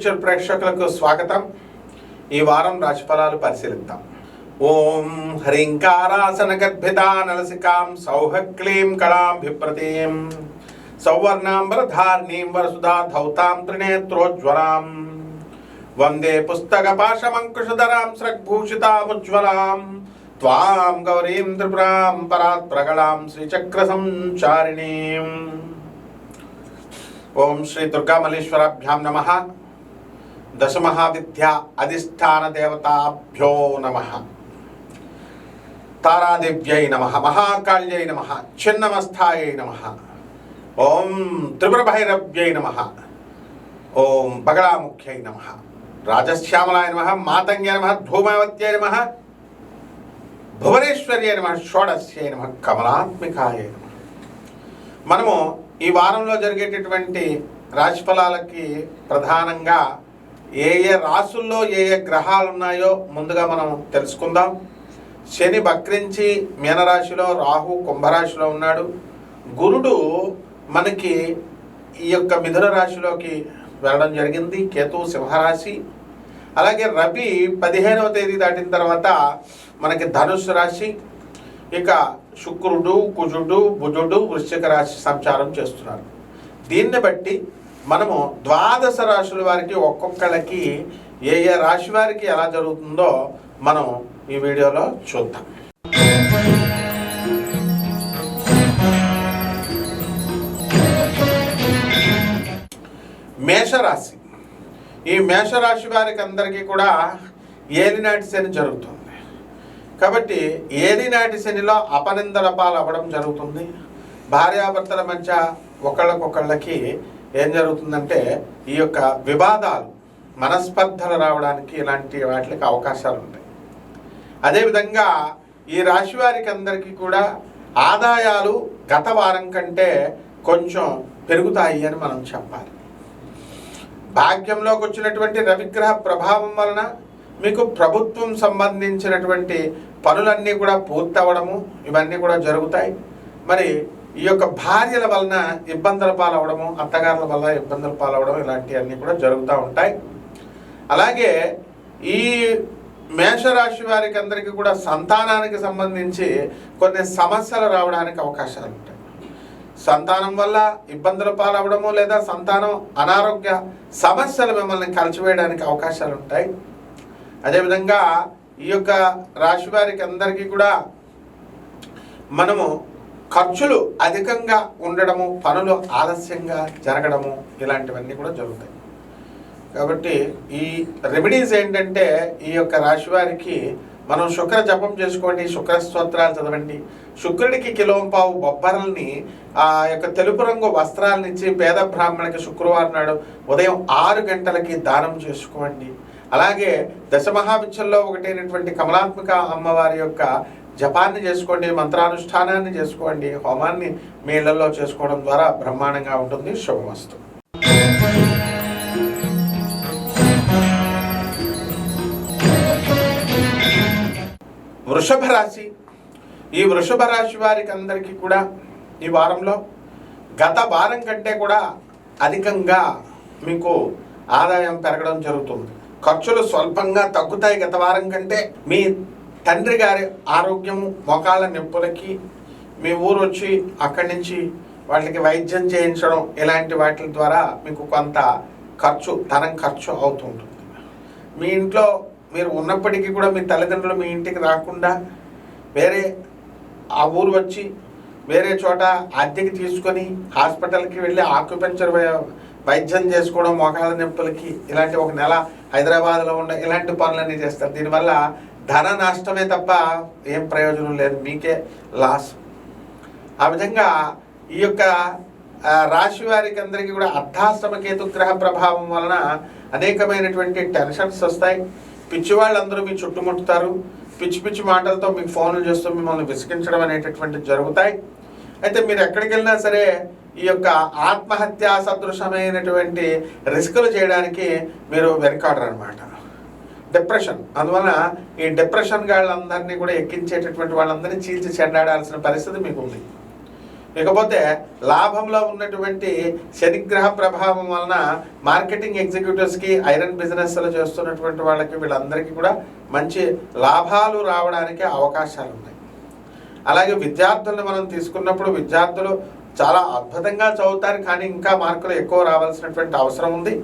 Picture ప్రేక్షకులకు స్వాగతం. ఈ వారం రాశిఫలాలు పరిశీలిద్దాం. ఓం హ్రీంకారాసన గర్భితా నలసికాం సౌహక్లీం కళాభిప్రతీం సౌవర్ణాంబరధార్ణీం వరసుధా ధౌతాం త్రినేత్రోజ్వలాం వందే పుస్తకపాశమంకుశధరాం స్రగ్భూషితాముజ్వలాం త్వాం గౌరీం త్రిపురాం పరాత్ప్రగళాం శ్రీచక్ర సంచారిణీం. ఓం శ్రీ దుర్గామల్లేశ్వరాభ్యాం నమః. దశమహావిద్యా అధిష్టాన దేవతాభ్యో నమః. తారాదేవ్యై నమః. మహాకాళ్యై నమః. చిన్నమస్థాయై నమః. ఓం త్రిపురభైరవ్యై నమః. ఓం బగళాముఖ్యై నమః. రాజశ్యామలాయ నమః. మాతంగ్యై నమః. ధూమవత్యై నమః. భువనేశ్వర్యై నమః. షోడశ్యై నమః. కమలాత్మికాయై నమః. మనము ఈ వారంలో జరిగేటటువంటి రాశిఫలాలకి ప్రధానంగా ఏ ఏ రాసుల్లో ఏ ఏ గ్రహాలు ఉన్నాయో ముందుగా మనం తెలుసుకుందాం. శని వక్రించి మీనరాశిలో, రాహు కుంభరాశిలో ఉన్నాడు. గురుడు మనకి ఈ యొక్క మిథున రాశిలోకి వెళ్ళడం జరిగింది. కేతు సింహరాశి. అలాగే రవి 15వ తేదీ దాటిన తర్వాత మనకి ధనుస్సు రాశి. ఇక శుక్రుడు, కుజుడు, బుధుడు వృశ్చిక రాశి సంచారం చేస్తున్నారు. దీన్ని బట్టి మనము ద్వాదశ రాశుల వారికి ఒక్కొక్కళ్ళకి ఏ ఏ రాశి వారికి ఎలా జరుగుతుందో మనం ఈ వీడియోలో చూద్దాం. మేషరాశి. ఈ మేషరాశి వారికి అందరికీ కూడా ఏలినాటి శని జరుగుతుంది. కాబట్టి ఏలినాటి శనిలో అపనిందల పాలు అవ్వడం జరుగుతుంది. భార్యాభర్తల మధ్య ఒకళ్ళకొకళ్ళకి ఏం జరుగుతుందంటే ఈ యొక్క వివాదాలు, మనస్పర్ధలు రావడానికి ఇలాంటి వాటికి అవకాశాలు ఉంటాయి. అదేవిధంగా ఈ రాశి వారికి అందరికీ కూడా ఆదాయాలు గత వారం కంటే కొంచెం పెరుగుతాయి అని మనం చెప్పాలి. భాగ్యంలోకి వచ్చినటువంటి రవిగ్రహ ప్రభావం వలన మీకు ప్రభుత్వం సంబంధించినటువంటి పనులన్నీ కూడా పూర్తవడము ఇవన్నీ కూడా జరుగుతాయి. మరి ఈ యొక్క భార్యల వలన ఇబ్బందుల పాలవడము, అత్తగారుల వల్ల ఇబ్బందుల పాలవడం ఇలాంటివన్నీ కూడా జరుగుతూ ఉంటాయి. అలాగే ఈ మేషరాశి వారికి అందరికీ కూడా సంతానానికి సంబంధించి కొన్ని సమస్యలు రావడానికి అవకాశాలు ఉంటాయి. సంతానం వల్ల ఇబ్బందుల పాలవడము లేదా సంతానం అనారోగ్య సమస్యలు మిమ్మల్ని కలిసివేయడానికి అవకాశాలు ఉంటాయి. అదేవిధంగా ఈ యొక్క రాశి వారికి అందరికీ కూడా మనము ఖర్చులు అధికంగా ఉండడము, పనులు ఆలస్యంగా జరగడము ఇలాంటివన్నీ కూడా జరుగుతాయి. కాబట్టి ఈ రెమెడీస్ ఏంటంటే ఈ యొక్క రాశి వారికి మనం శుక్ర జపం చేసుకోండి, శుక్ర స్తోత్రాలు చదవండి. శుక్రుడికి కిలోంపావు బొబ్బరల్ని ఆ యొక్క తెలుపు రంగు వస్త్రాలను ఇచ్చి పేద బ్రాహ్మణికి శుక్రవారం నాడు ఉదయం 6 గంటలకి దానం చేసుకోండి. అలాగే దశమహావిద్యల్లో ఒకటైనటువంటి కమలాత్మిక అమ్మవారి యొక్క జపాన్ని చేసుకోండి, మంత్రానుష్ఠానాన్ని చేసుకోండి, హోమాన్ని మీ ఇళ్లలో చేసుకోవడం ద్వారా బ్రహ్మాండంగా ఉంటుంది. శుభమస్తు. వృషభ రాశి. ఈ వృషభ రాశి వారికి అందరికీ కూడా ఈ వారంలో గత వారం కంటే కూడా అధికంగా మీకు ఆదాయం పెరగడం జరుగుతుంది. ఖర్చులు స్వల్పంగా తగ్గుతాయి గత వారం కంటే. మీ తండ్రి గారి ఆరోగ్యము, మోకాళ్ళ నొప్పులకి మీ ఊరు వచ్చి అక్కడి నుంచి వాళ్ళకి వైద్యం చేయించడం ఇలాంటి వాటి ద్వారా మీకు కొంత ధనం ఖర్చు అవుతుంటుంది. మీ ఇంట్లో మీరు ఉన్నప్పటికీ కూడా మీ తల్లిదండ్రులు మీ ఇంటికి రాకుండా వేరే ఆ ఊరు వచ్చి వేరే చోట అద్దెకి తీసుకొని హాస్పిటల్కి వెళ్ళి ఆక్యుపెంచర్ వైద్యం చేసుకోవడం, మోకాళ్ళ నొప్పులకి ఇలాంటి ఒక నెల హైదరాబాద్లో ఉన్న ఇలాంటి పనులన్నీ చేస్తారు. దీనివల్ల ధన నష్టమే తప్ప ఏం ప్రయోజనం లేదు, మీకే లాస్. ఆ విధంగా ఈ యొక్క రాశి వారికి అందరికీ కూడా అర్ధాష్టమ కేతు గ్రహ ప్రభావం వలన అనేకమైనటువంటి టెన్షన్స్ వస్తాయి. పిచ్చి వాళ్ళందరూ మీ చుట్టుముట్టుతారు. పిచ్చి పిచ్చి మాటలతో మీకు ఫోన్లు చేస్తూ మిమ్మల్ని విసిగించడం అనేటటువంటివి జరుగుతాయి. అయితే మీరు ఎక్కడికి వెళ్ళినా సరే ఈ యొక్క ఆత్మహత్యా సదృశమైనటువంటి రిస్కులు చేయడానికి మీరు వెనకాడరు అనమాట. డిప్రెషన్, అందువల్ల ఈ డిప్రెషన్ వాళ్ళందరినీ కూడా ఎక్కించేటటువంటి వాళ్ళందరినీ చీల్చి చెండాడాల్సిన పరిస్థితి మీకు ఉంది. ఇకపోతే లాభంలో ఉన్నటువంటి శనిగ్రహ ప్రభావం వలన మార్కెటింగ్ ఎగ్జిక్యూటివ్స్కి, ఐరన్ బిజినెస్లు చేస్తున్నటువంటి వాళ్ళకి, వీళ్ళందరికీ కూడా మంచి లాభాలు రావడానికి అవకాశాలు ఉన్నాయి. అలాగే విద్యార్థులను మనం తీసుకున్నప్పుడు విద్యార్థులు చాలా అద్భుతంగా చదువుతారు, కానీ ఇంకా మార్కులు ఎక్కువ రావాల్సినటువంటి అవసరం ఉంది.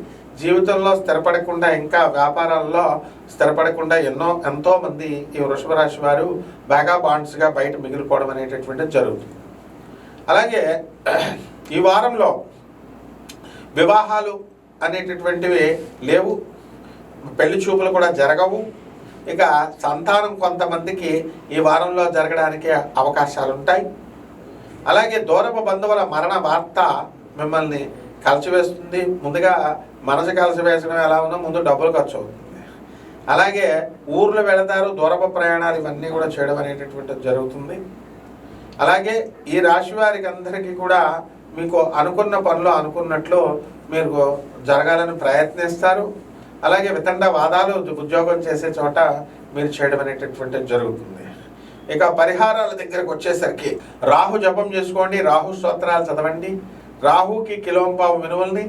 జీవితంలో స్థిరపడకుండా, ఇంకా వ్యాపారాల్లో స్థిరపడకుండా ఎంతోమంది ఈ వృషభ రాశి వారు బాగా బాండ్స్గా బయట మిగిలిపోవడం అనేటటువంటిది జరుగుతుంది. అలాగే ఈ వారంలో వివాహాలు అనేటటువంటివి లేవు, పెళ్లి చూపులు కూడా జరగవు. ఇక సంతానం కొంతమందికి ఈ వారంలో జరగడానికి అవకాశాలు ఉంటాయి. అలాగే దూరపు బంధువుల మరణ వార్త మిమ్మల్ని కలిసివేస్తుంది. ముందుగా మనసు కలిసివేసడం ఎలా ఉన్నా ముందు డబ్బులు ఖర్చు అవుతుంది. అలాగే ఊర్లు వెళతారు, దూరపు ప్రయాణాలు ఇవన్నీ కూడా చేయడం అనేటటువంటిది జరుగుతుంది. అలాగే ఈ రాశి వారికి అందరికీ కూడా మీకు అనుకున్న పనులు అనుకున్నట్లు మీరు జరగాలని ప్రయత్నిస్తారు. అలాగే వితండ వాదాలు ఉద్యోగం చేసే చోట మీరు చేయడం అనేటటువంటిది జరుగుతుంది. ఇక పరిహారాల దగ్గరకు వచ్చేసరికి రాహు జపం చేసుకోండి, రాహు స్తోత్రాలు చదవండి, రాహుకి కిలోంపావు మినుముల్ని,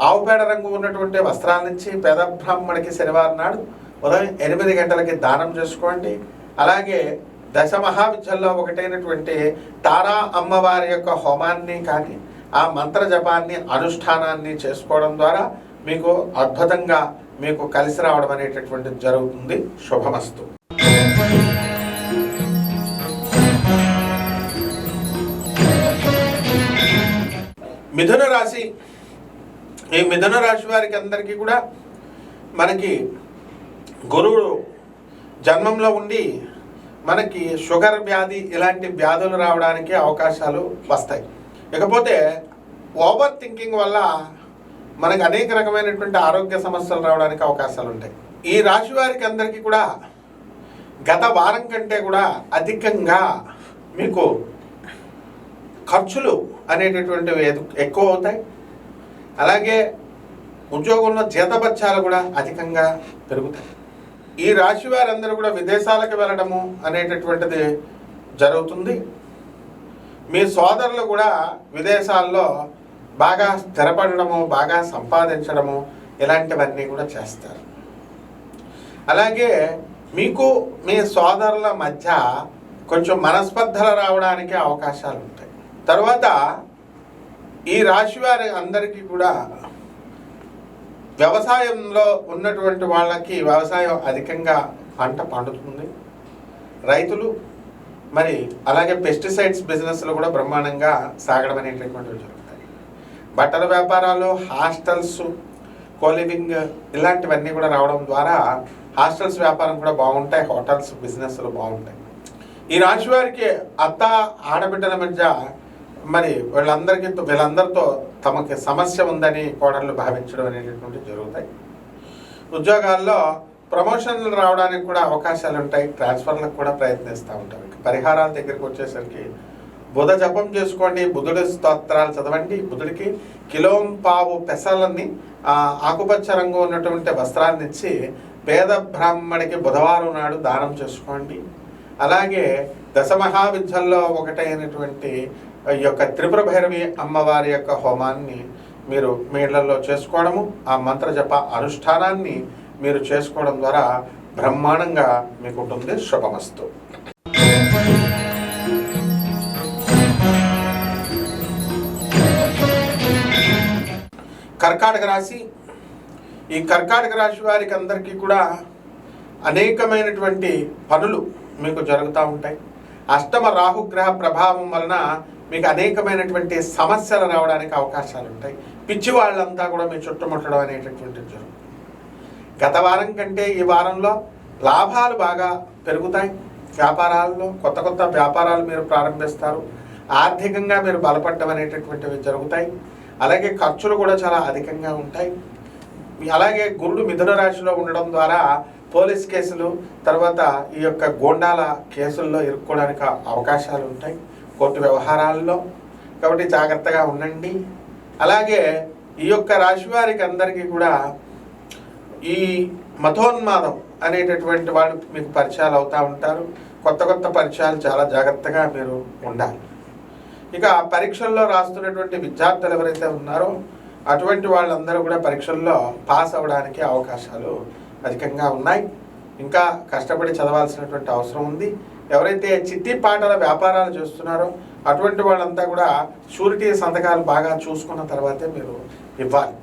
ఆవుపేడ రంగు ఉన్నటువంటి వస్త్రాలనిచ్చి పేద బ్రాహ్మణికి శనివారం నాడు ఉదయం 8 గంటలకి దానం చేసుకోండి. అలాగే దశ మహావిద్యల్లో ఒకటైనటువంటి తారా అమ్మవారి యొక్క హోమాన్ని కానీ ఆ మంత్ర జపాన్ని అనుష్ఠానాన్ని చేసుకోవడం ద్వారా మీకు అద్భుతంగా మీకు కలిసి రావడం అనేటటువంటిది జరుగుతుంది. శుభమస్తు. మిథున రాశి, ఈ మిథున రాశి వారికి అందరికీ కూడా మనకి గురువు జన్మంలో ఉండి మనకి షుగర్ వ్యాధి ఇలాంటి వ్యాధులు రావడానికి అవకాశాలు వస్తాయి. ఇకపోతే ఓవర్ థింకింగ్ వల్ల మనకు అనేక రకమైనటువంటి ఆరోగ్య సమస్యలు రావడానికి అవకాశాలు ఉంటాయి. ఈ రాశి వారికి అందరికీ కూడా గత వారం కంటే కూడా అధికంగా మీకు ఖర్చులు అనేటటువంటివి ఎక్కువ అవుతాయి. అలాగే ఉద్యోగంలో జీతభత్యాలు కూడా అధికంగా పెరుగుతాయి. ఈ రాశి వారందరూ కూడా విదేశాలకు వెళ్ళడము అనేటటువంటిది జరుగుతుంది. మీ సోదరులు కూడా విదేశాల్లో బాగా స్థిరపడము, బాగా సంపాదించడము ఇలాంటివన్నీ కూడా చేస్తారు. అలాగే మీకు మీ సోదరుల మధ్య కొంచెం మనస్పర్ధలు రావడానికి అవకాశాలు ఉంటాయి. తర్వాత ఈ రాశి వారి అందరికీ కూడా వ్యవసాయంలో ఉన్నటువంటి వాళ్ళకి వ్యవసాయం అధికంగా పంట పండుతుంది. రైతులు మరి అలాగే పెస్టిసైడ్స్ బిజినెస్లు కూడా బ్రహ్మాండంగా సాగడం అనేటటువంటివి జరుగుతాయి. బట్టల వ్యాపారాలు, హాస్టల్స్, కోలివింగ్ ఇలాంటివన్నీ కూడా రావడం ద్వారా హాస్టల్స్ వ్యాపారం కూడా బాగుంటాయి, హోటల్స్ బిజినెస్లు బాగుంటాయి. ఈ రాశి వారికి అత్త ఆడబిడ్డల మధ్య మరి వీళ్ళందరితో తమకి సమస్య ఉందని కోడళ్ళు భావించడం అనేటటువంటి జరుగుతాయి. ఉద్యోగాల్లో ప్రమోషన్లు రావడానికి కూడా అవకాశాలు ఉంటాయి, ట్రాన్స్ఫర్లకు కూడా ప్రయత్నిస్తూ ఉంటారు. పరిహారాల దగ్గరికి వచ్చేసరికి బుధ జపం చేసుకోండి, బుధుడి స్తోత్రాలు చదవండి, బుధుడికి కిలోంపావు పెసలని ఆకుపచ్చ రంగు ఉన్నటువంటి వస్త్రాన్ని ఇచ్చి పేద బ్రాహ్మడికి బుధవారం నాడు దానం చేసుకోండి. అలాగే దశ మహావిద్యల్లో ఒకటైనటువంటి ఈ యొక్క త్రిపుర భైరవి అమ్మవారి యొక్క హోమాన్ని మీరు మీ ఇళ్లలో చేసుకోవడము, ఆ మంత్ర జప అనుష్ఠానాన్ని మీరు చేసుకోవడం ద్వారా బ్రహ్మాండంగా మీకు ఉంటుంది. శుభమస్తు. కర్కాటక రాశి, ఈ కర్కాటక రాశి వారికి అందరికీ కూడా అనేకమైనటువంటి పనులు మీకు జరుగుతూ ఉంటాయి. అష్టమ రాహుగ్రహ ప్రభావం వలన మీకు అనేకమైనటువంటి సమస్యలు రావడానికి అవకాశాలు ఉంటాయి. పిచ్చి వాళ్ళంతా కూడా మీ చుట్టుముట్టడం అనేటటువంటిది జరుగుతుంది. గత వారం కంటే ఈ వారంలో లాభాలు బాగా పెరుగుతాయి. వ్యాపారాల్లో కొత్త కొత్త వ్యాపారాలు మీరు ప్రారంభిస్తారు. ఆర్థికంగా మీరు బలపడడం అనేటటువంటివి జరుగుతాయి. అలాగే ఖర్చులు కూడా చాలా అధికంగా ఉంటాయి. అలాగే గురుడు మిథున రాశిలో ఉండడం ద్వారా పోలీస్ కేసులు, తర్వాత ఈ యొక్క గోండాల కేసుల్లో ఇరుక్కోవడానికి అవకాశాలు ఉంటాయి, కోర్టు వ్యవహారాల్లో. కాబట్టి జాగ్రత్తగా ఉండండి. అలాగే ఈ యొక్క రాశి వారికి అందరికీ కూడా ఈ మతోన్మాదం అనేటటువంటి వాళ్ళు మీకు పరిచయాలు అవుతూ ఉంటారు. కొత్త కొత్త పరిచయాలు చాలా జాగ్రత్తగా మీరు ఉండాలి. ఇక పరీక్షల్లో రాస్తున్నటువంటి విద్యార్థులు ఎవరైతే ఉన్నారో అటువంటి వాళ్ళందరూ కూడా పరీక్షల్లో పాస్ అవ్వడానికి అవకాశాలు అధికంగా ఉన్నాయి. ఇంకా కష్టపడి చదవాల్సినటువంటి అవసరం ఉంది. ఎవరైతే చిట్టి పాటల వ్యాపారాలు చేస్తున్నారో అటువంటి వాళ్ళంతా కూడా షూరిటీ సంతకాలు బాగా చూసుకున్న తర్వాతే మీరు ఇవ్వాలి.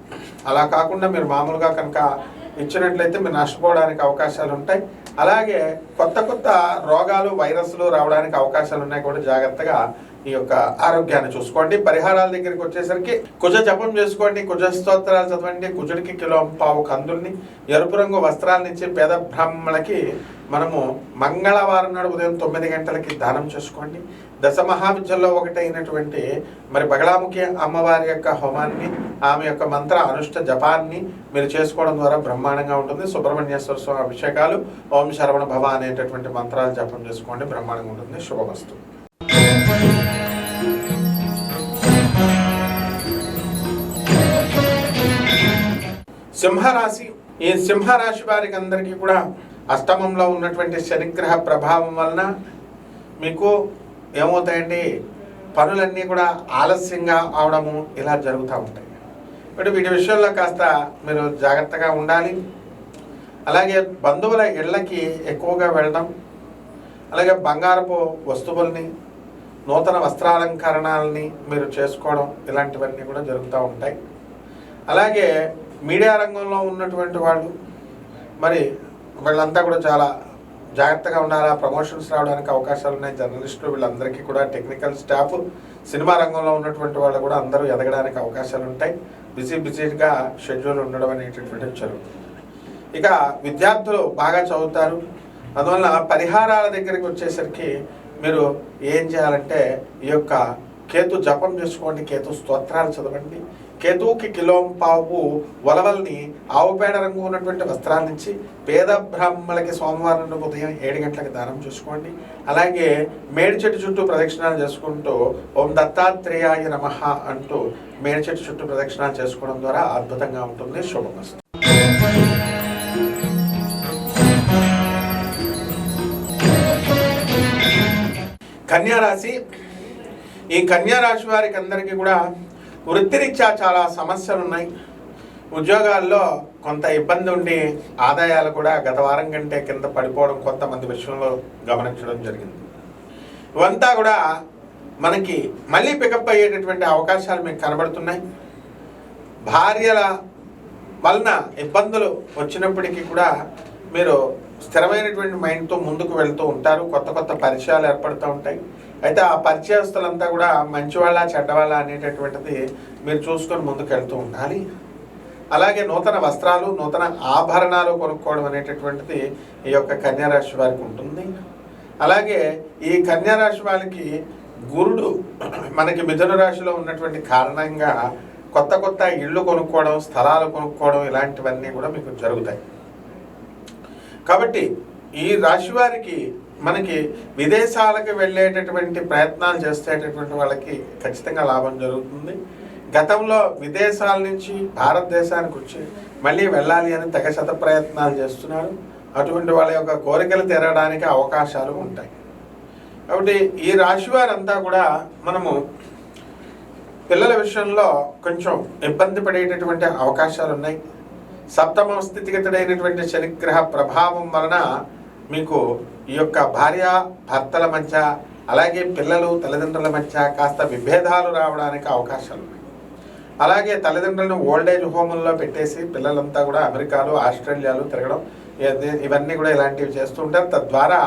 అలా కాకుండా మీరు మామూలుగా కనుక ఇచ్చినట్లయితే మీరు నష్టపోవడానికి అవకాశాలు ఉంటాయి. అలాగే కొత్త కొత్త రోగాలు వైరస్లు రావడానికి అవకాశాలు ఉన్నాయి కూడా. జాగ్రత్తగా ఈ యొక్క ఆరోగ్యాన్ని చూసుకోండి. పరిహారాల దగ్గరికి వచ్చేసరికి కుజ జపం చేసుకోండి, కుజ స్తోత్రాలు చదవండి, కుజుడికి కిలో పావు కందుల్ని, ఎరుపు రంగు వస్త్రాల నుంచి పేద బ్రాహ్మణులకి మనము మంగళవారం నాడు ఉదయం 9 గంటలకి దానం చేసుకోండి. దశ మహావిద్యల్లో ఒకటైనటువంటి మరి బగళాముఖి అమ్మవారి యొక్క హోమాన్ని, ఆమె యొక్క మంత్ర అనుష్ఠ జపాన్ని మీరు చేసుకోవడం ద్వారా బ్రహ్మాండంగా ఉంటుంది. సుబ్రహ్మణ్యేశ్వర స్వామి అభిషేకాలు, ఓం శరవణ భవ అనేటటువంటి మంత్రాలు జపం చేసుకోండి, బ్రహ్మాండంగా ఉంటుంది. శుభమస్తు. సింహరాశి. ఈ సింహరాశి వారికి అందరికీ కూడా అష్టమంలో ఉన్నటువంటి శనిగ్రహ ప్రభావం వలన మీకు ఏమవుతాయండి, పనులన్నీ కూడా ఆలస్యంగా అవడము ఇలా జరుగుతూ ఉంటాయి. బట్ వీటి విషయంలో కాస్త మీరు జాగ్రత్తగా ఉండాలి. అలాగే బంధువుల ఇళ్ళకి ఎక్కువగా వెళ్ళడం, అలాగే బంగారపు వస్తువుల్ని, నూతన వస్త్రాలంకరణాలని మీరు చేసుకోవడం, ఇలాంటివన్నీ కూడా జరుగుతూ ఉంటాయి. అలాగే మీడియా రంగంలో ఉన్నటువంటి వాళ్ళు మరి వీళ్ళంతా కూడా చాలా జాగ్రత్తగా ఉండాలి. ప్రమోషన్స్ రావడానికి అవకాశాలు ఉన్నాయి. జర్నలిస్టులు వీళ్ళందరికీ కూడా, టెక్నికల్ స్టాఫ్, సినిమా రంగంలో ఉన్నటువంటి వాళ్ళు కూడా అందరూ ఎదగడానికి అవకాశాలు ఉంటాయి. బిజీగా షెడ్యూల్ ఉండడం అనేటటువంటిది జరుగుతుంది. ఇక విద్యార్థులు బాగా చదువుతారు. అందువల్ల పరిహారాల దగ్గరికి వచ్చేసరికి మీరు ఏం చేయాలంటే ఈ యొక్క కేతు జపం చేసుకోండి, కేతు స్తోత్రాలు చదవండి. కేతువుకి కిలో పావు వలవల్ని ఆవు పేడ రంగు ఉన్నటువంటి వస్త్రాల నుంచి పేద బ్రాహ్మణులకి సోమవారం ఉదయం 7 గంటలకు దానం చేసుకోండి. అలాగే మేడి చెట్టు చుట్టూ ప్రదక్షిణాలు చేసుకుంటూ ఓం దత్తాత్రేయాయ నమః అంటూ మేడి చెట్టు చుట్టూ ప్రదక్షిణాలు చేసుకోవడం ద్వారా అద్భుతంగా ఉంటుంది. శుభమస్తు. కన్యారాశి. ఈ కన్యారాశి వారికి అందరికీ కూడా వృత్తిరీత్యా చాలా సమస్యలు ఉన్నాయి. ఉద్యోగాల్లో కొంత ఇబ్బంది ఉండి ఆదాయాలు కూడా గత వారం కంటే కింద పడిపోవడం కొంతమంది విషయంలో గమనించడం జరిగింది. ఇవంతా కూడా మనకి మళ్ళీ పికప్ అయ్యేటటువంటి అవకాశాలు మీకు కనబడుతున్నాయి. భార్యల వలన ఇబ్బందులు వచ్చినప్పటికీ కూడా మీరు స్థిరమైనటువంటి మైండ్తో ముందుకు వెళ్తూ ఉంటారు. కొత్త కొత్త పరిచయాలు ఏర్పడుతూ ఉంటాయి. అయితే ఆ పరిచయస్తులంతా కూడా మంచివాళ్ళ చెడ్డవాళ్ళ అనేటటువంటిది మీరు చూసుకొని ముందుకు వెళ్తూ ఉండాలి. అలాగే నూతన వస్త్రాలు, నూతన ఆభరణాలు కొనుక్కోవడం అనేటటువంటిది ఈ యొక్క కన్యారాశి వారికి ఉంటుంది. అలాగే ఈ కన్యారాశి వారికి గురుడు మనకి మిథున రాశిలో ఉన్నటువంటి కారణంగా కొత్త కొత్త ఇళ్ళు కొనుక్కోవడం, స్థలాలు కొనుక్కోవడం ఇలాంటివన్నీ కూడా మీకు జరుగుతాయి. కాబట్టి ఈ రాశి వారికి మనకి విదేశాలకు వెళ్ళేటటువంటి ప్రయత్నాలు చేసేటటువంటి వాళ్ళకి ఖచ్చితంగా లాభం జరుగుతుంది. గతంలో విదేశాల నుంచి భారతదేశానికి వచ్చి మళ్ళీ వెళ్ళాలి అని తెగ శత ప్రయత్నాలు చేస్తున్నారు. అటువంటి వాళ్ళ యొక్క కోరికలు తీరడానికి అవకాశాలు ఉంటాయి. కాబట్టి ఈ రాశి వారంతా కూడా మనము పిల్లల విషయంలో కొంచెం ఇబ్బంది పడేటటువంటి అవకాశాలు ఉన్నాయి. సప్తమ స్థితిగతుడైనటువంటి శనిగ్రహ ప్రభావం వలన మీకు ఈ యొక్క భార్య భర్తల మధ్య, అలాగే పిల్లలు తల్లిదండ్రుల మధ్య కాస్త విభేదాలు రావడానికి అవకాశాలు ఉన్నాయి. అలాగే తల్లిదండ్రులను ఓల్డేజ్ హోముల్లో పెట్టేసి పిల్లలంతా కూడా అమెరికాలు, ఆస్ట్రేలియాలు తిరగడం, ఇవన్నీ కూడా ఇలాంటివి చేస్తూ ఉంటారు. తద్వారా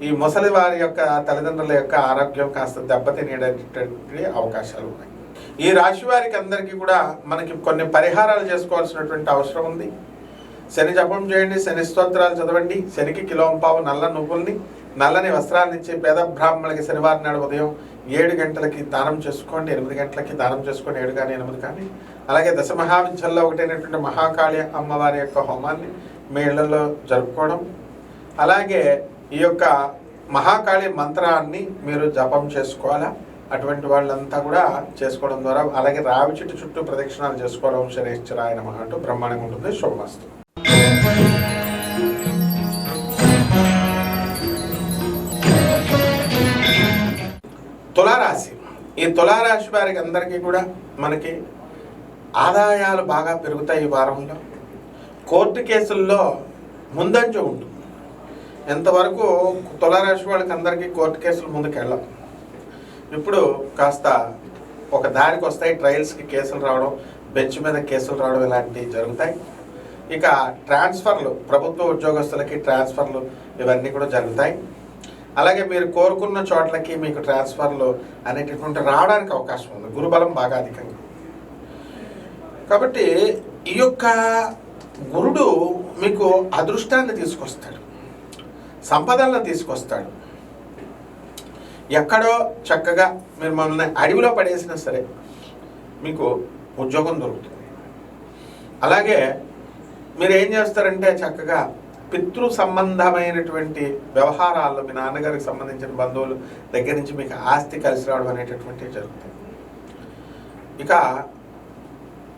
ఈ ముసలి వారి యొక్క తల్లిదండ్రుల యొక్క ఆరోగ్యం కాస్త దెబ్బతినేటటువంటి అవకాశాలు ఉన్నాయి. ఈ రాశి వారికి అందరికీ కూడా మనకి కొన్ని పరిహారాలు చేసుకోవాల్సినటువంటి అవసరం ఉంది. శని జపం చేయండి, శని స్తోత్రాలు చదవండి, శనికి కిలో పావు నల్ల నువ్వుల్ని, నల్లని వస్త్రాల నుంచి పేద బ్రాహ్మణులకి శనివారం నాడు ఉదయం 7 గంటలకి దానం చేసుకోండి, 8 గంటలకి దానం చేసుకోండి, 7 కానీ 8 కానీ. అలాగే దశ మహావిద్యల్లో ఒకటైనటువంటి మహాకాళి అమ్మవారి యొక్క హోమాన్ని మీ ఇళ్లలో జరుపుకోవడం, అలాగే ఈ యొక్క మహాకాళి మంత్రాన్ని మీరు జపం చేసుకోవాలా. అటువంటి వాళ్ళంతా కూడా చేసుకోవడం ద్వారా, అలాగే రావి చెట్టు చుట్టూ ప్రదక్షిణాలు చేసుకోవడం శనేశ్వరాయ నమః అంటూ బ్రహ్మాండంగా ఉంటుంది. శుభమస్తు. తులారాశి. ఈ తులారాశి వారికి అందరికీ కూడా మనకి ఆదాయాలు బాగా పెరుగుతాయి. ఈ వారంలో కోర్టు కేసుల్లో ముందంజ ఉంటుంది. ఎంతవరకు తులారాశి వాళ్ళకి అందరికీ కోర్టు కేసులు ముందుకు వెళ్ళం. ఇప్పుడు కాస్త ఒక దారికి వస్తాయి. ట్రయల్స్కి కేసులు రావడం, బెంచ్ మీద కేసులు రావడం ఇలాంటివి జరుగుతాయి. ఇక ట్రాన్స్ఫర్లు, ప్రభుత్వ ఉద్యోగస్తులకి ట్రాన్స్ఫర్లు ఇవన్నీ కూడా జరుగుతాయి. అలాగే మీరు కోరుకున్న చోట్లకి మీకు ట్రాన్స్ఫర్లు అనేటటువంటి రావడానికి అవకాశం ఉంది. గురుబలం బాగా అధికంగా. కాబట్టి ఈ యొక్క గురుడు మీకు అదృష్టాన్ని తీసుకొస్తాడు, సంపదలను తీసుకొస్తాడు. ఎక్కడో చక్కగా మీరు మమ్మల్ని అడవిలో పడేసినా సరే మీకు ఉద్యోగం దొరుకుతుంది. అలాగే మీరు ఏం చేస్తారంటే చక్కగా పితృ సంబంధమైనటువంటి వ్యవహారాల్లో మీ నాన్నగారికి సంబంధించిన బంధువులు దగ్గర నుంచి మీకు ఆస్తి కలిసి రావడం అనేటటువంటివి జరుగుతాయి. ఇక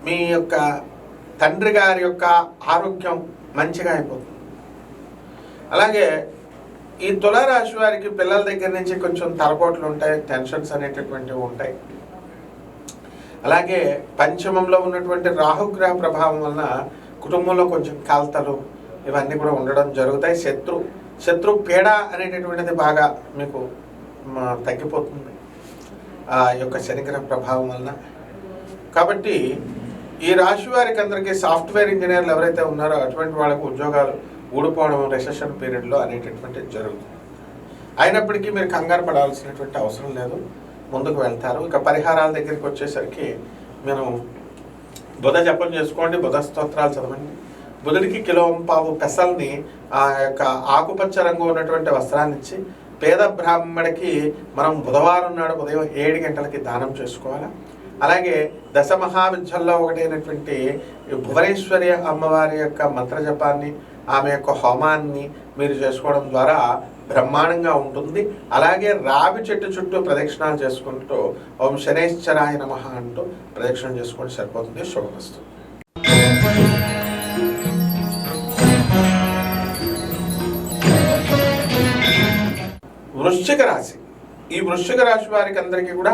మీ యొక్క తండ్రి గారి యొక్క ఆరోగ్యం మంచిగా అయిపోతుంది. అలాగే ఈ తులారాశి వారికి పిల్లల దగ్గర నుంచి కొంచెం తలపోట్లు ఉంటాయి, టెన్షన్స్ అనేటటువంటివి ఉంటాయి. అలాగే పంచమంలో ఉన్నటువంటి రాహుగ్రహ ప్రభావం వలన కుటుంబంలో కొంచెం కలతలు ఇవన్నీ కూడా ఉండడం జరుగుతాయి. శత్రు పీడ అనేటటువంటిది బాగా మీకు తగ్గిపోతుంది ఆ యొక్క శనిగ్రహ ప్రభావం వలన. కాబట్టి ఈ రాశి వారికి అందరికీ సాఫ్ట్వేర్ ఇంజనీర్లు ఎవరైతే ఉన్నారో అటువంటి వాళ్ళకు ఉద్యోగాలు ఊడిపోవడం రెసెషన్ పీరియడ్లో అనేటటువంటిది జరుగుతుంది. అయినప్పటికీ మీరు కంగారు పడాల్సినటువంటి అవసరం లేదు, ముందుకు వెళ్తారు. ఇక పరిహారాల దగ్గరికి వచ్చేసరికి మీరు బుధ జపం చేసుకోండి, బుధ స్తోత్రాలు చదవండి. బుధుడికి కిలోంపావు పెసల్ని ఆ యొక్క ఆకుపచ్చ రంగు ఉన్నటువంటి వస్త్రాన్ని ఇచ్చి పేద బ్రాహ్మడికి మనం బుధవారం నాడు ఉదయం 7 గంటలకి దానం చేసుకోవాలి. అలాగే దశమహావిద్యల్లో ఒకటైనటువంటి భువనేశ్వరి అమ్మవారి యొక్క మంత్రజపాన్ని, ఆమె యొక్క హోమాన్ని మీరు చేసుకోవడం ద్వారా బ్రహ్మాండంగా ఉంటుంది. అలాగే రావి చెట్టు చుట్టూ ప్రదక్షిణాలు చేసుకుంటూ ఓం శనేశ్వరాయ నమః అంటూ ప్రదక్షిణ చేసుకుంటూ సరిపోతుంది. శుభమస్తు. వృశ్చిక రాశి. ఈ వృశ్చిక రాశి వారికి అందరికీ కూడా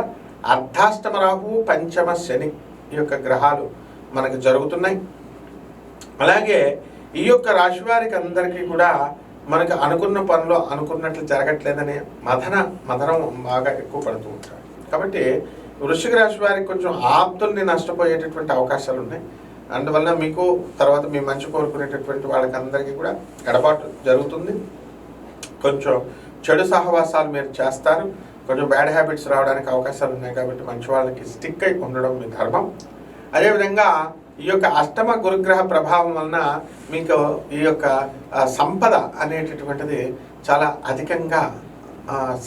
అర్ధాష్టమ రాహు, పంచమ శని ఈ యొక్క గ్రహాలు మనకు జరుగుతున్నాయి. అలాగే ఈ యొక్క రాశి వారికి అందరికీ కూడా మనకు అనుకున్న పనులు అనుకున్నట్లు జరగట్లేదనే మదనం బాగా ఎక్కువ పడుతూ ఉంటారు. కాబట్టి వృశ్చిక రాశి వారికి కొంచెం ఆప్తుల్ని నష్టపోయేటటువంటి అవకాశాలు ఉన్నాయి. అందువల్ల మీకు తర్వాత మీ మంచి కోరుకునేటటువంటి వాళ్ళకందరికీ కూడా ఎడబాటు జరుగుతుంది. కొంచెం చెడు సహవాసాలు మీరు చేస్తారు, కొంచెం బ్యాడ్ హ్యాబిట్స్ రావడానికి అవకాశాలు ఉన్నాయి. కాబట్టి మంచి వాళ్ళకి స్టిక్ అయి ఉండడం మీ ధర్మం. అదేవిధంగా ఈ యొక్క అష్టమ గురుగ్రహ ప్రభావం వలన మీకు ఈ యొక్క సంపద అనేటటువంటిది చాలా అధికంగా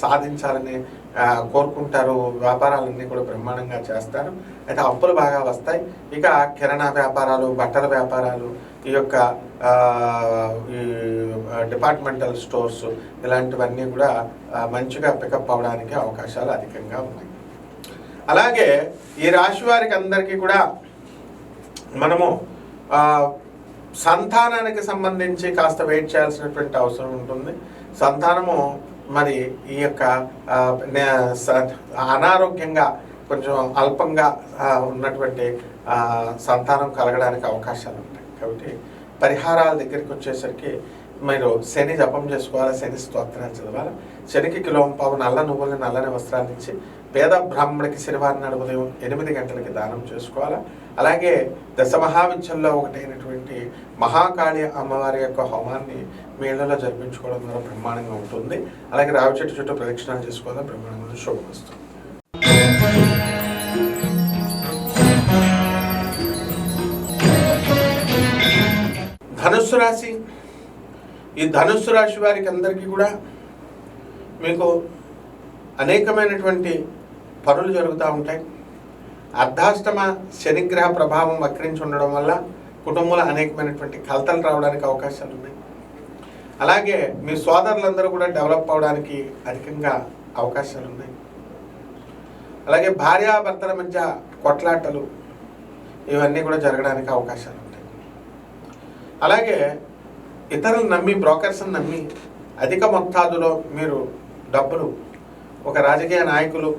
సాధించాలని కోరుకుంటారు. వ్యాపారాలన్నీ కూడా బ్రహ్మాండంగా చేస్తారు. అయితే అప్పులు బాగా వస్తాయి. ఇక కిరాణా వ్యాపారాలు, బట్టల వ్యాపారాలు, ఈ యొక్క ఈ డిపార్ట్మెంటల్ స్టోర్స్ ఇలాంటివన్నీ కూడా మంచిగా పికప్ అవడానికి అవకాశాలు అధికంగా ఉన్నాయి. అలాగే ఈ రాశి వారికి అందరికీ కూడా మనము సంతానానికి సంబంధించి కాస్త వెయిట్ చేయాల్సినటువంటి అవసరం ఉంటుంది. సంతానము మరి ఈ యొక్క అనారోగ్యంగా కొంచెం అల్పంగా ఉన్నటువంటి సంతానం కలగడానికి అవకాశాలు ఉంటాయి. కాబట్టి పరిహారాల దగ్గరికి వచ్చేసరికి మీరు శని జపం చేసుకోవాలి, శని స్తోత్రాలు చదవాలి. శనికి కిలోంపావు నల్ల నువ్వుల్ని, నల్లని వస్త్రాన్ని ఇచ్చి పేద బ్రాహ్మడికి శనివారం నాడు ఉదయం 8 గంటలకి దానం చేసుకోవాలి. అలాగే దశమహావిద్యల్లో ఒకటైనటువంటి మహాకాళి అమ్మవారి యొక్క హోమాన్ని మీ ఇళ్లలో జరిపించుకోవడం ద్వారా బ్రహ్మాండంగా ఉంటుంది. అలాగే రావి చెట్టు చుట్టూ ప్రదక్షిణాలు చేసుకోవడం బ్రహ్మాండంగా శుభమస్తు. ధనుస్సు రాశి. ఈ ధనుస్సు రాశి వారికి అందరికీ కూడా మీకు అనేకమైనటువంటి పనులు జరుగుతూ ఉంటాయి. అర్ధాష్టమ శనిగ్రహ ప్రభావం వక్రించి ఉండడం వల్ల కుటుంబంలో అనేకమైనటువంటి కలతలు రావడానికి అవకాశాలు ఉన్నాయి. అలాగే మీ సోదరులందరూ కూడా డెవలప్ అవడానికి అధికంగా అవకాశాలు ఉన్నాయి. అలాగే భార్యాభర్తల మధ్య కొట్లాటలు ఇవన్నీ కూడా జరగడానికి అవకాశాలు ఉంటాయి. అలాగే ఇతరులు నమ్మి, బ్రోకర్స్ని నమ్మి అధిక మొత్తాదులో మీరు డబ్బులు, ఒక రాజకీయ నాయకులు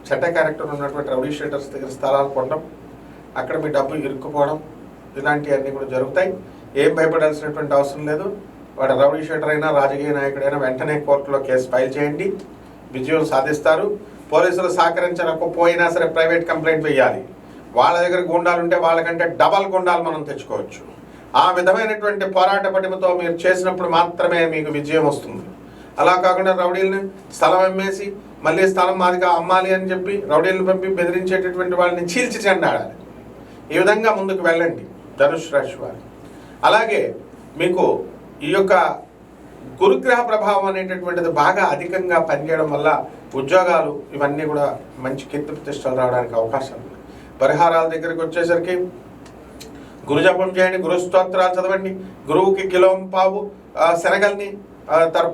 చెడ్డ క్యారెక్టర్ ఉన్నటువంటి రౌడీ షీటర్స్ దగ్గర స్థలాలు కొనడం, అక్కడ మీ డబ్బు ఇరుక్కుపోవడం, ఇలాంటివన్నీ కూడా జరుగుతాయి. ఏం భయపడాల్సినటువంటి అవసరం లేదు. వాడు రౌడీ షీటర్ అయినా రాజకీయ నాయకుడైనా వెంటనే కోర్టులో కేసు ఫైల్ చేయండి, విజయం సాధిస్తారు. పోలీసులు సహకరించకపోయినా సరే ప్రైవేట్ కంప్లైంట్ వేయాలి. వాళ్ళ దగ్గర గుండాలు ఉంటే వాళ్ళకంటే డబల్ గుండాలు మనం తెచ్చుకోవచ్చు. ఆ విధమైనటువంటి పోరాట పటిమతో మీరు చేసినప్పుడు మాత్రమే మీకు విజయం వస్తుంది. అలా కాకుండా రౌడీలను స్థలం అమ్మేసి మళ్ళీ స్థలం మాదిగా అమ్మాలి అని చెప్పి రౌడీలను పంపి బెదిరించేటటువంటి వాళ్ళని చీల్చి చెండాడాలి. ఈ విధంగా ముందుకు వెళ్ళండి ధనుష్ రాశి వారు. అలాగే మీకు ఈ యొక్క గురుగ్రహ ప్రభావం అనేటటువంటిది బాగా అధికంగా పనిచేయడం వల్ల ఉద్యోగాలు ఇవన్నీ కూడా మంచి కీర్తి ప్రతిష్టలు రావడానికి అవకాశాలు ఉన్నాయి. పరిహారాల దగ్గరికి వచ్చేసరికి గురు జపం చేయండి, గురు స్తోత్రాలు చదవండి, గురువుకి కిలోంపావు శనగల్ని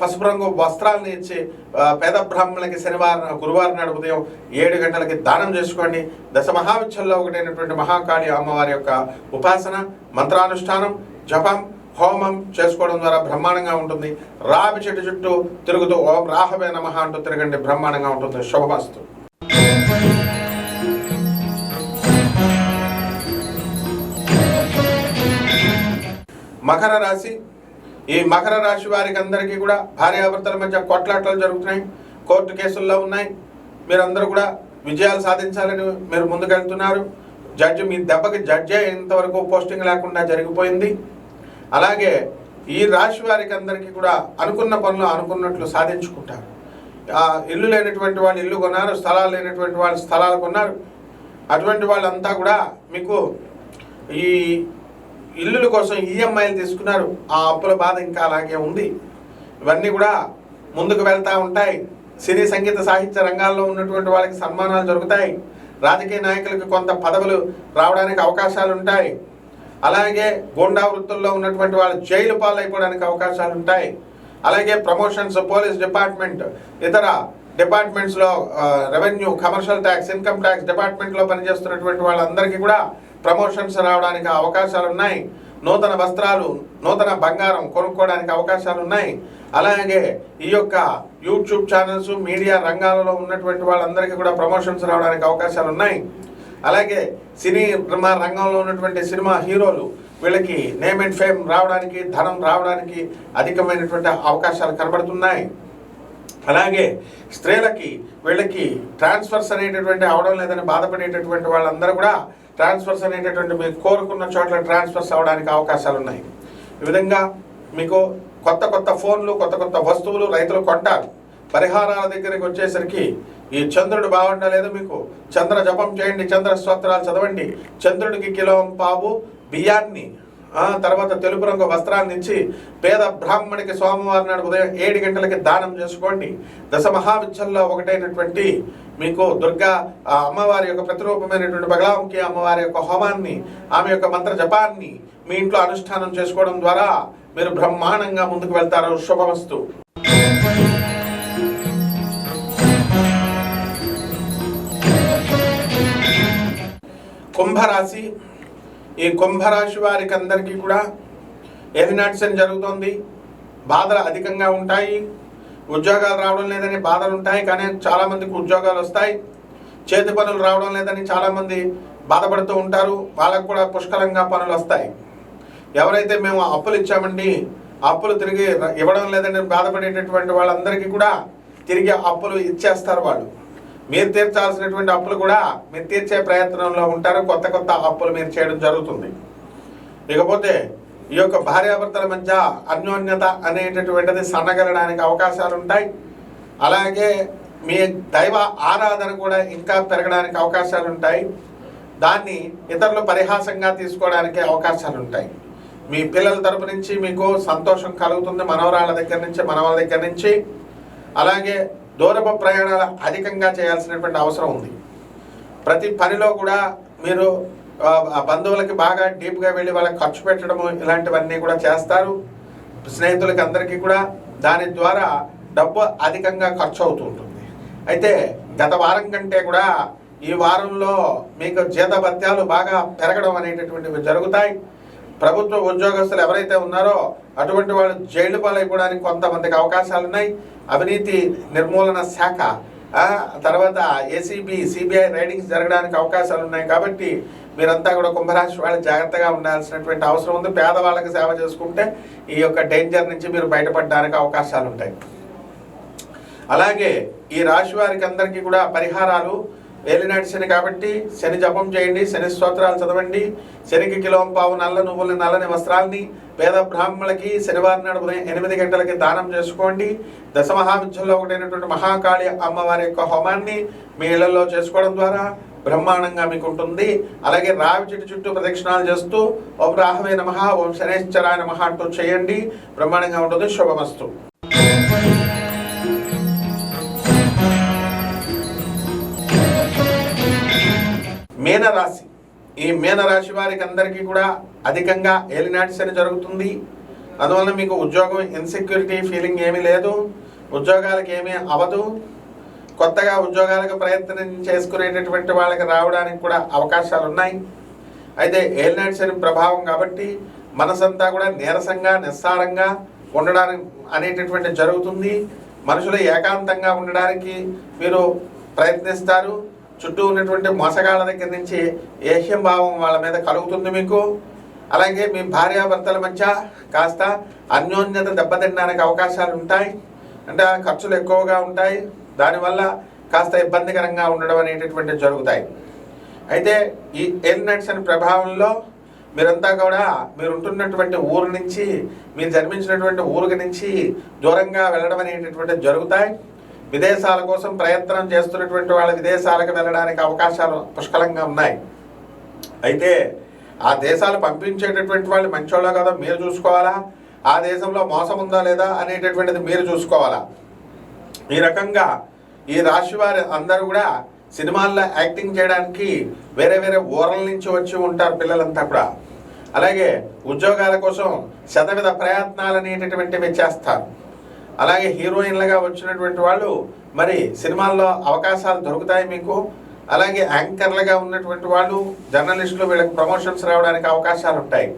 పసుపు రంగు వస్త్రాలని ఇచ్చి పేద బ్రాహ్మణులకి గురువారం నాడు ఉదయం 7 గంటలకి దానం చేసుకోండి. దశ మహావిద్యల్లో ఒకటైనటువంటి మహాకాళి అమ్మవారి యొక్క ఉపాసన, మంత్రానుష్ఠానం, జపం, హోమం చేసుకోవడం ద్వారా బ్రహ్మాండంగా ఉంటుంది. రావి చెట్టు చుట్టూ తిరుగుతూ ఓం రాహవే నమః అంటూ తిరగండి, బ్రహ్మాండంగా ఉంటుంది. శుభమస్తు. మకర రాశి. ఈ మకర రాశి వారికి అందరికీ కూడా భార్యాభర్తల మధ్య కొట్లాటలు జరుగుతున్నాయి, కోర్టు కేసుల్లో ఉన్నాయి. మీరందరూ కూడా విజయాలు సాధించాలని మీరు ముందుకెళ్తున్నారు. జడ్జి మీ దెబ్బకి జడ్జి ఇంతవరకు పోస్టింగ్ లేకుండా జరిగిపోయింది. అలాగే ఈ రాశి వారికి అందరికీ కూడా అనుకున్న పనులు అనుకున్నట్లు సాధించుకుంటారు. ఇల్లు లేనటువంటి వాళ్ళు ఇల్లు కొన్నారు, స్థలాలు లేనటువంటి వాళ్ళు స్థలాలు కొన్నారు. అటువంటి వాళ్ళంతా కూడా మీకు ఈ ఇల్లుల కోసం ఈఎంఐలు తీసుకున్నారు. ఆ అప్పుల బాధ ఇంకా అలాగే ఉంది. ఇవన్నీ కూడా ముందుకు వెళ్తూ ఉంటాయి. సినీ సంగీత సాహిత్య రంగాల్లో ఉన్నటువంటి వాళ్ళకి సన్మానాలు జరుగుతాయి. రాజకీయ నాయకులకు కొంత పదవులు రావడానికి అవకాశాలు ఉంటాయి. అలాగే గోండా వృత్తుల్లో ఉన్నటువంటి వాళ్ళు జైలు పాలైపోవడానికి అవకాశాలు ఉంటాయి. అలాగే ప్రమోషన్స్, పోలీస్ డిపార్ట్మెంట్, ఇతర డిపార్ట్మెంట్స్లో revenue, commercial tax, income tax డిపార్ట్మెంట్లో పనిచేస్తున్నటువంటి వాళ్ళందరికీ కూడా ప్రమోషన్స్ రావడానికి అవకాశాలు ఉన్నాయి. నూతన వస్త్రాలు, నూతన బంగారం కొనుక్కోవడానికి అవకాశాలు ఉన్నాయి. అలాగే ఈ యొక్క యూట్యూబ్ ఛానల్స్, మీడియా రంగాలలో ఉన్నటువంటి వాళ్ళందరికీ కూడా ప్రమోషన్స్ రావడానికి అవకాశాలు ఉన్నాయి. అలాగే సినిమా రంగంలో ఉన్నటువంటి సినిమా హీరోలు వీళ్ళకి నేమ్ అండ్ ఫేమ్ రావడానికి, ధనం రావడానికి అధికమైనటువంటి అవకాశాలు కనబడుతున్నాయి. అలాగే స్త్రీలకి వీళ్ళకి ట్రాన్స్ఫర్స్ అనేటటువంటి అవడం లేదని బాధపడేటటువంటి వాళ్ళందరూ కూడా ట్రాన్స్ఫర్స్ అనేటటువంటి మీరు కోరుకున్న చోట్ల ట్రాన్స్ఫర్స్ అవడానికి అవకాశాలు ఉన్నాయి. ఈ విధంగా మీకు కొత్త కొత్త ఫోన్లు, కొత్త కొత్త వస్తువులు రైతులు కొంటారు. పరిహారాల దగ్గరికి వచ్చేసరికి ఈ చంద్రుడు బాగుండలేదు, మీకు చంద్ర జపం చేయండి, చంద్ర స్తోత్రాలు చదవండి. చంద్రుడికి కిలోంపావు బియ్యాన్ని, తర్వాత తెలుపు రంగు వస్త్రాన్ని ఇచ్చి పేద బ్రాహ్మణికి సోమవారం నాడు ఉదయం 7 గంటలకి దానం చేసుకోండి. దశ మహావిద్యల్లో ఒకటైనటువంటి మీకు దుర్గా అమ్మవారి యొక్క ప్రతిరూపమైనటువంటి బగలాముఖి అమ్మవారి యొక్క హోమాన్ని, ఆమె యొక్క మంత్ర జపాన్ని మీ ఇంట్లో అనుష్ఠానం చేసుకోవడం ద్వారా మీరు బ్రహ్మాండంగా ముందుకు వెళ్తారు. శుభమస్తు. కుంభరాశి. ఈ కుంభరాశి వారికి అందరికీ కూడా ఎవినాట్సన్ జరుగుతుంది. బాధలు అధికంగా ఉంటాయి. ఉద్యోగాలు రావడం లేదని బాధలు ఉంటాయి, కానీ చాలామందికి ఉద్యోగాలు వస్తాయి. చేతి పనులు రావడం లేదని చాలామంది బాధపడుతూ ఉంటారు. వాళ్ళకు కూడా పుష్కలంగా పనులు వస్తాయి. ఎవరైతే మేము అప్పులు ఇచ్చామండి, అప్పులు తిరిగి ఇవ్వడం లేదని బాధపడేటటువంటి వాళ్ళందరికీ కూడా తిరిగి అప్పులు ఇచ్చేస్తారు. వాళ్ళు మీరు తీర్చాల్సినటువంటి అప్పులు కూడా మీరు తీర్చే ప్రయత్నంలో ఉంటారు. కొత్త కొత్త అప్పులు మీరు చేయడం జరుగుతుంది. ఇకపోతే ఈ యొక్క భార్యాభర్తల మధ్య అన్యోన్యత అనేటటువంటిది సన్నగలడానికి అవకాశాలు ఉంటాయి. అలాగే మీ దైవ ఆరాధన కూడా ఇంకా పెరగడానికి అవకాశాలు ఉంటాయి. దాన్ని ఇతరులు పరిహాసంగా తీసుకోవడానికి అవకాశాలు ఉంటాయి. మీ పిల్లల తరపు నుంచి మీకు సంతోషం కలుగుతుంది, మనవరాళ్ళ దగ్గర నుంచి, మనవల దగ్గర నుంచి. అలాగే దూరపు ప్రయాణాలు అధికంగా చేయాల్సినటువంటి అవసరం ఉంది. ప్రతి పనిలో కూడా మీరు బంధువులకి బాగా డీప్గా వెళ్ళి వాళ్ళకి ఖర్చు పెట్టడము ఇలాంటివన్నీ కూడా చేస్తారు. స్నేహితులకి అందరికీ కూడా దాని ద్వారా డబ్బు అధికంగా ఖర్చు అవుతూ ఉంటుంది. అయితే గత వారం కంటే కూడా ఈ వారంలో మీకు జీతభత్యాలు బాగా పెరగడం అనేటటువంటివి జరుగుతాయి. ప్రభుత్వ ఉద్యోగస్తులు ఎవరైతే ఉన్నారో అటువంటి వాళ్ళు జైలు పాలైపోవడానికి కొంతమందికి అవకాశాలు ఉన్నాయి. అవినీతి నిర్మూలన శాఖ తర్వాత ఏసీబీ సిబిఐ రైడింగ్స్ జరగడానికి అవకాశాలు ఉన్నాయి. కాబట్టి మీరంతా కూడా కుంభరాశి వాళ్ళు జాగ్రత్తగా ఉండాల్సినటువంటి అవసరం ఉంది. పేదవాళ్ళకి సేవ చేసుకుంటే ఈ యొక్క డేంజర్ నుంచి మీరు బయటపడడానికి అవకాశాలు ఉంటాయి. అలాగే ఈ రాశి వారికి అందరికీ కూడా పరిహారాలు, ఏలినాటి శని కాబట్టి శని జపం చేయండి, శని స్తోత్రాలు చదవండి, శనికి కిలోంపావు నల్ల నువ్వులని నల్లని వస్త్రాలని పేద బ్రాహ్మణులకి శనివారం నాడు ఉదయం 8 గంటలకి దానం చేసుకోండి. దశమహావిద్యల్లో ఒకటైనటువంటి మహాకాళి అమ్మవారి యొక్క హోమాన్ని మీ ఇళ్లలో చేసుకోవడం ద్వారా బ్రహ్మాండంగా మీకు ఉంటుంది. అలాగే రావి చెట్టు చుట్టూ ప్రదక్షిణాలు చేస్తూ ఓం రాహవే నమః, ఓం శనేశ్వరాయ నమః అంటూ చేయండి. బ్రహ్మాండంగా ఉంటుంది. శుభమస్తు. మీనరాశి. ఈ మీనరాశి వారికి అందరికీ కూడా అధికంగా ఏలినాటి శని జరుగుతుంది. అందువల్ల మీకు ఉద్యోగం ఇన్సెక్యూరిటీ ఫీలింగ్ ఏమీ లేదు, ఉద్యోగాలకు ఏమీ అవదు. కొత్తగా ఉద్యోగాలకు ప్రయత్నం చేసుకునేటటువంటి వాళ్ళకి రావడానికి కూడా అవకాశాలు ఉన్నాయి. అయితే ఏలినాటి శని ప్రభావం కాబట్టి మనసంతా కూడా నీరసంగా నిస్సారంగా ఉండడానికి అనేటటువంటి జరుగుతుంది. మనుషులు ఏకాంతంగా ఉండడానికి మీరు ప్రయత్నిస్తారు. చుట్టూ ఉన్నటువంటి మోసగాళ్ళ దగ్గర నుంచి ఏహ్యం భావం వాళ్ళ మీద కలుగుతుంది మీకు. అలాగే మీ భార్యాభర్తల మధ్య కాస్త అన్యోన్యత దెబ్బతినడానికి అవకాశాలు ఉంటాయి. అంటే ఖర్చులు ఎక్కువగా ఉంటాయి, దానివల్ల కాస్త ఇబ్బందికరంగా ఉండడం అనేటటువంటివి జరుగుతాయి. అయితే ఈ ఏలినాటి శని ప్రభావంలో మీరంతా కూడా మీరు ఉంటున్నటువంటి ఊరు నుంచి, మీరు జన్మించినటువంటి ఊరికి నుంచి దూరంగా వెళ్ళడం అనేటటువంటివి జరుగుతాయి. విదేశాల కోసం ప్రయత్నం చేస్తున్నటువంటి వాళ్ళు విదేశాలకు వెళ్ళడానికి అవకాశాలు పుష్కలంగా ఉన్నాయి. అయితే ఆ దేశాలు పంపించేటటువంటి వాళ్ళు మంచోళ్ళో కదా మీరు చూసుకోవాలా, ఆ దేశంలో మోసం ఉందా లేదా అనేటటువంటిది మీరు చూసుకోవాలా. ఈ రకంగా ఈ రాశి వారి అందరూ కూడా సినిమాల్లో యాక్టింగ్ చేయడానికి వేరే వేరే ఊర్ల నుంచి వచ్చి ఉంటారు పిల్లలంతా కూడా. అలాగే ఉద్యోగాల కోసం శతవిధ ప్రయత్నాలు అనేటటువంటివి చేస్తారు. అలాగే హీరోయిన్లుగా వచ్చినటువంటి వాళ్ళు మరి సినిమాల్లో అవకాశాలు దొరుకుతాయి మీకు. అలాగే యాంకర్లుగా ఉన్నటువంటి వాళ్ళు, జర్నలిస్టులు, వీళ్ళకి ప్రమోషన్స్ రావడానికి అవకాశాలు ఉంటాయి.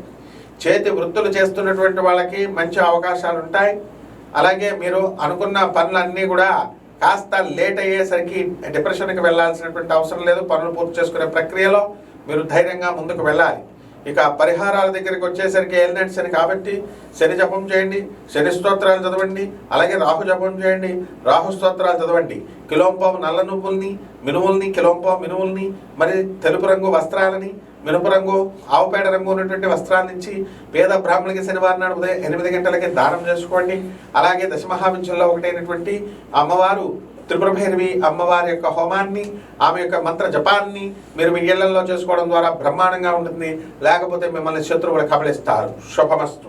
చేతి వృత్తులు చేస్తున్నటువంటి వాళ్ళకి మంచి అవకాశాలు ఉంటాయి. అలాగే మీరు అనుకున్న పనులన్నీ కూడా కాస్త లేట్ అయ్యేసరికి డిప్రెషన్కి వెళ్ళాల్సినటువంటి అవసరం లేదు. పనులు పూర్తి చేసుకునే ప్రక్రియలో మీరు ధైర్యంగా ముందుకు వెళ్ళాలి. ఇక పరిహారాల దగ్గరికి వచ్చేసరికి ఏలినాటి శని కాబట్టి శని జపం చేయండి, శని స్తోత్రాలు చదవండి. అలాగే రాహు జపం చేయండి, రాహు స్తోత్రాలు చదవండి. కిలోంపావు నల్ల నువ్వుల్ని, మినుముల్ని, కిలోంపావు మినుముల్ని, మరి తెలుపు రంగు వస్త్రాలని, మినుపు రంగు, ఆవుపేడ రంగు ఉన్నటువంటి వస్త్రాల నుంచి పేద బ్రాహ్మణులకి శనివారం నాడు ఉదయం 8 గంటలకి దానం చేసుకోండి. అలాగే దశమహావిద్యల్లో ఒకటైనటువంటి అమ్మవారు త్రిపురభైరవి అమ్మవారి యొక్క హోమాన్ని, ఆమె యొక్క మంత్ర జపాన్ని మీరు మీ ఇళ్లలో చేసుకోవడం ద్వారా బ్రహ్మాండంగా ఉంటుంది. లేకపోతే మిమ్మల్ని శత్రువులు కబళిస్తారు. శుభమస్తు.